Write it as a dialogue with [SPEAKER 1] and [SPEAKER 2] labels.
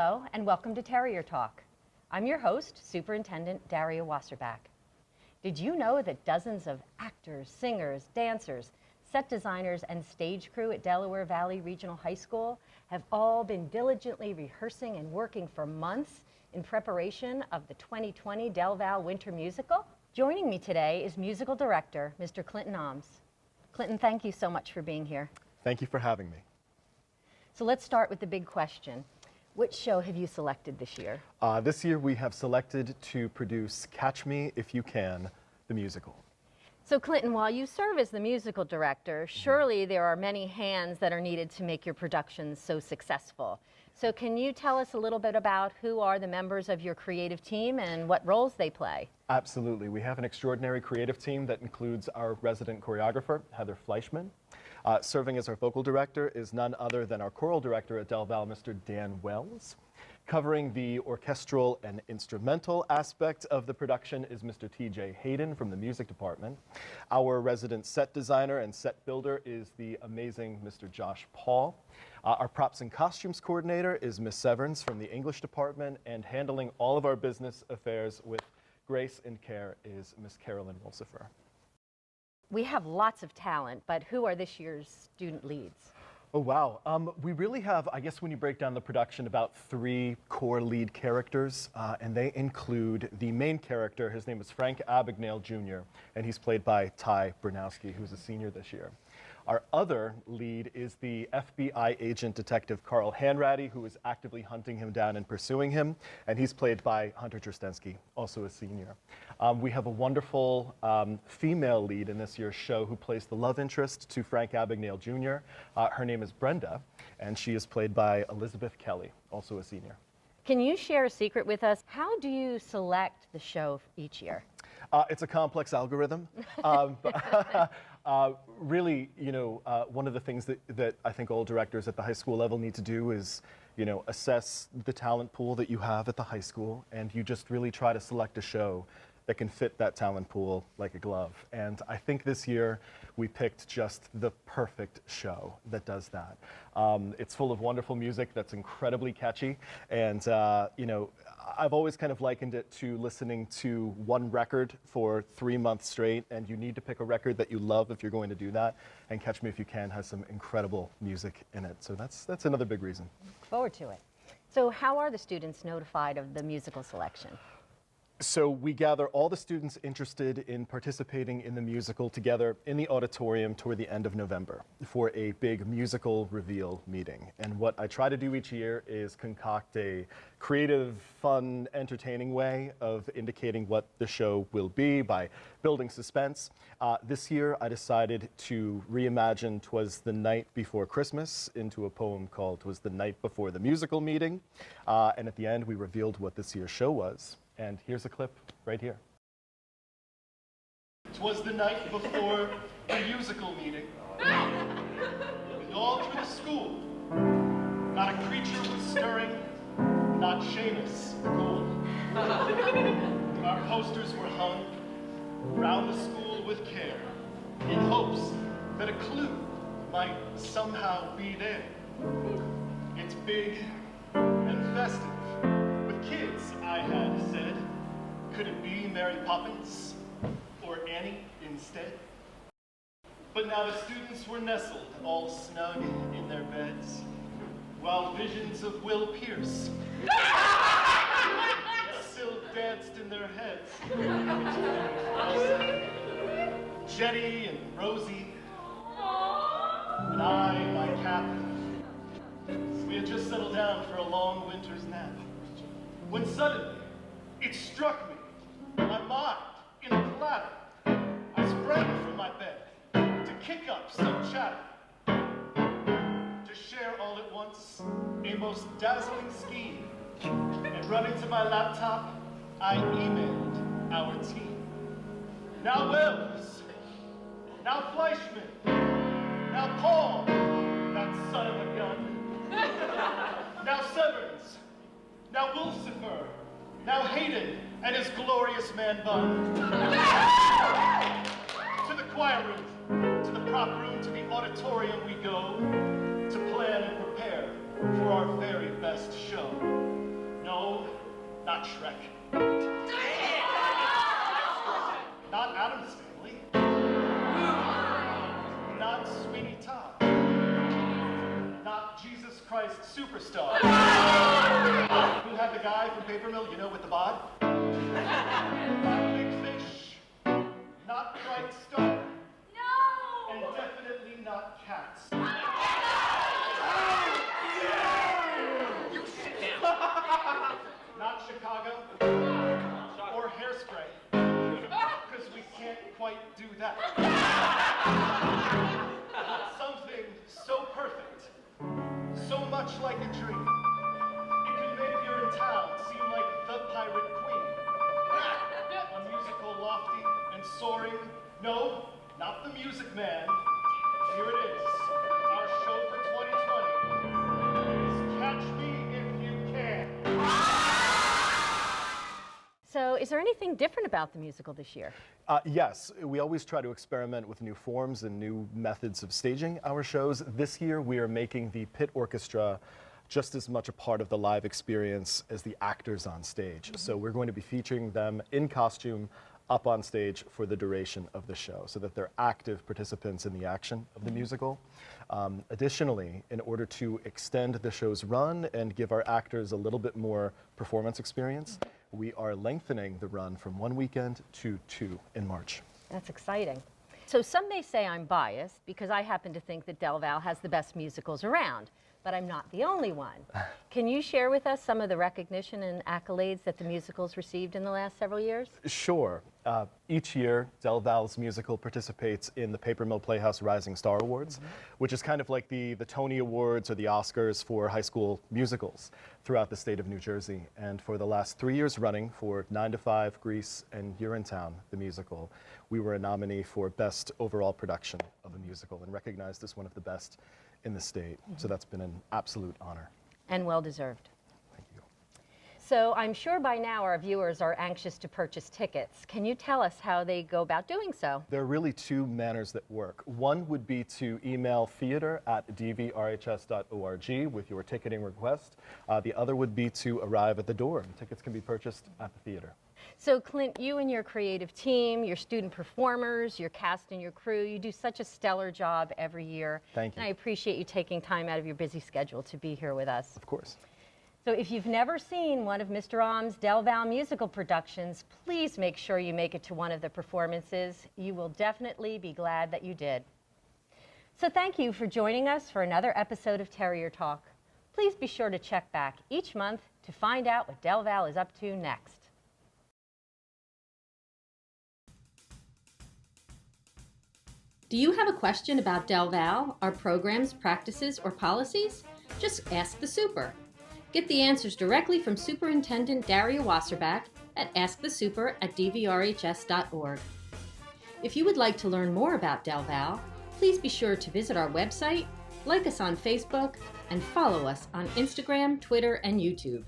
[SPEAKER 1] Hello, and welcome to Terrier Talk. I'm your host, Superintendent Daria Wasserback. Did you know that dozens of actors, singers, dancers, set designers, and stage crew at Delaware Valley Regional High School have all been diligently rehearsing and working for months in preparation of the 2020 Del Val Winter Musical? Joining me today is musical director, Mr. Clinton Ahmes. Clinton, thank you so much for being here.
[SPEAKER 2] Thank you for having me.
[SPEAKER 1] So let's start with the big question. Which show have you selected this year?
[SPEAKER 2] This year we have selected to produce Catch Me If You Can, the musical.
[SPEAKER 1] So Clinton, while you serve as the musical director, surely there are many hands that are needed to make your productions so successful. So can you tell us a little bit about who are the members of your creative team and what roles they play?
[SPEAKER 2] Absolutely. We have an extraordinary creative team that includes our resident choreographer, Heather Fleischman. Serving as our vocal director is none other than our choral director at Del Val, Mr. Dan Wells. Covering the orchestral and instrumental aspect of the production is Mr. TJ Hayden from the music department. Our resident set designer and set builder is the amazing Mr. Josh Paul. Our props and costumes coordinator is Miss Severns from the English department, and handling all of our business affairs with grace and care is Miss Carolyn Wolsifer.
[SPEAKER 1] We have lots of talent, but who are this year's student leads?
[SPEAKER 2] Oh, wow. We really have, I guess when you break down the production, about 3 core lead characters, and they include the main character. His name is Frank Abagnale Jr., and he's played by Ty Bernowski, who's a senior this year. Our other lead is the FBI agent detective Carl Hanratty, who is actively hunting him down and pursuing him, and he's played by Hunter Trostensky, also a senior. We have a wonderful female lead in this year's show who plays the love interest to Frank Abagnale Jr. Her name is Brenda, and she is played by Elizabeth Kelly, also a senior.
[SPEAKER 1] Can you share a secret with us? How do you select the show each year?
[SPEAKER 2] It's a complex algorithm. Really, one of the things that I think all directors at the high school level need to do is, assess the talent pool that you have at the high school, and you just really try to select a show that can fit that talent pool like a glove. And I think this year we picked just the perfect show that does that. It's full of wonderful music that's incredibly catchy, and I've always kind of likened it to listening to one record for 3 months straight, and you need to pick a record that you love if you're going to do that, and Catch Me If You Can has some incredible music in it. So that's another big reason.
[SPEAKER 1] Look forward to it. So how are the students notified of the musical selection?
[SPEAKER 2] So we gather all the students interested in participating in the musical together in the auditorium toward the end of November for a big musical reveal meeting. And what I try to do each year is concoct a creative, fun, entertaining way of indicating what the show will be by building suspense. This year I decided to reimagine "'Twas the Night Before Christmas" into a poem called "'Twas the Night Before the Musical Meeting." And at the end we revealed what this year's show was. And here's a clip right here. 'Twas the night before the musical meeting, and all through the school, not a creature was stirring, not Seamus the ghoul. Our posters were hung round the school with care, in hopes that a clue might somehow be there. It's big and festive. Kids, I had said. Could it be Mary Poppins or Annie instead? But now the students were nestled all snug in their beds, while visions of Will Pierce still danced in their heads. Jenny and Rosie, and I, my cap. We had just settled down for a long winter's nap, when suddenly it struck me, my mind in a clatter. I sprang from my bed to kick up some chatter, to share all at once a most dazzling scheme. And running to my laptop, I emailed our team. Now Wells, now Fleischman, now Paul, that son of a gun, now Severns, now Wolsifer, now Hayden and his glorious man bun. To the choir room, to the prop room, to the auditorium we go, to plan and prepare for our very best show. No, not Shrek. Not Addams Family. Not Sweeney Todd. Not Jesus Christ Superstar. Who had the guy from Paper Mill, you know, with the bod? Not Big Fish. Not Bright Star. No! And definitely not Cats. Not Chicago. Or Hairspray. Because we can't quite do that. Something so perfect, so much like a dream. It can make You're in Town seem like the Pirate Queen. A musical lofty and soaring. No, not the Music Man. Here it is. Our show for 2020 is Catch Me If You Can.
[SPEAKER 1] So is there anything different about the musical this year?
[SPEAKER 3] Yes, we always try to experiment with new forms and new methods of staging our shows. This year we are making the pit orchestra just as much a part of the live experience as the actors on stage. So we're going to be featuring them in costume up on stage for the duration of the show so that they're active participants in the action of the musical. Additionally, in order to extend the show's run and give our actors a little bit more performance experience, we are lengthening the run from 1 weekend to 2 in March.
[SPEAKER 1] That's exciting. So some may say I'm biased because I happen to think that Del Val has the best musicals around, but I'm not the only one. Can you share with us some of the recognition and accolades that the musicals received in the last several years?
[SPEAKER 3] Sure. Each year, Del Val's musical participates in the Paper Mill Playhouse Rising Star Awards, which is kind of like the Tony Awards or the Oscars for high school musicals throughout the state of New Jersey. And for the last 3 years running, for 9 to 5, Grease, and You're in Town, the musical, we were a nominee for Best Overall Production of a Musical and recognized as one of the best in the state. So that's been an absolute honor.
[SPEAKER 1] And well deserved.
[SPEAKER 3] Thank you.
[SPEAKER 1] So I'm sure by now our viewers are anxious to purchase tickets. Can you tell us how they go about doing so?
[SPEAKER 3] There are really two manners that work. One would be to email theater@dvrhs.org with your ticketing request. The other would be to arrive at the door. Tickets can be purchased at the theater.
[SPEAKER 1] So Clint, you and your creative team, your student performers, your cast and your crew, you do such a stellar job every year.
[SPEAKER 3] Thank you.
[SPEAKER 1] And I appreciate you taking time out of your busy schedule to be here with us.
[SPEAKER 3] Of course.
[SPEAKER 1] So if you've never seen one of Mr. Ahm's Del Val musical productions, please make sure you make it to one of the performances. You will definitely be glad that you did. So thank you for joining us for another episode of Terrier Talk. Please be sure to check back each month to find out what Del Val is up to next. Do you have a question about Del Val, our programs, practices, or policies? Just ask the Super. Get the answers directly from Superintendent Daria Wasserback at askthesuper@dvrhs.org. If you would like to learn more about Del Val, please be sure to visit our website, like us on Facebook, and follow us on Instagram, Twitter, and YouTube.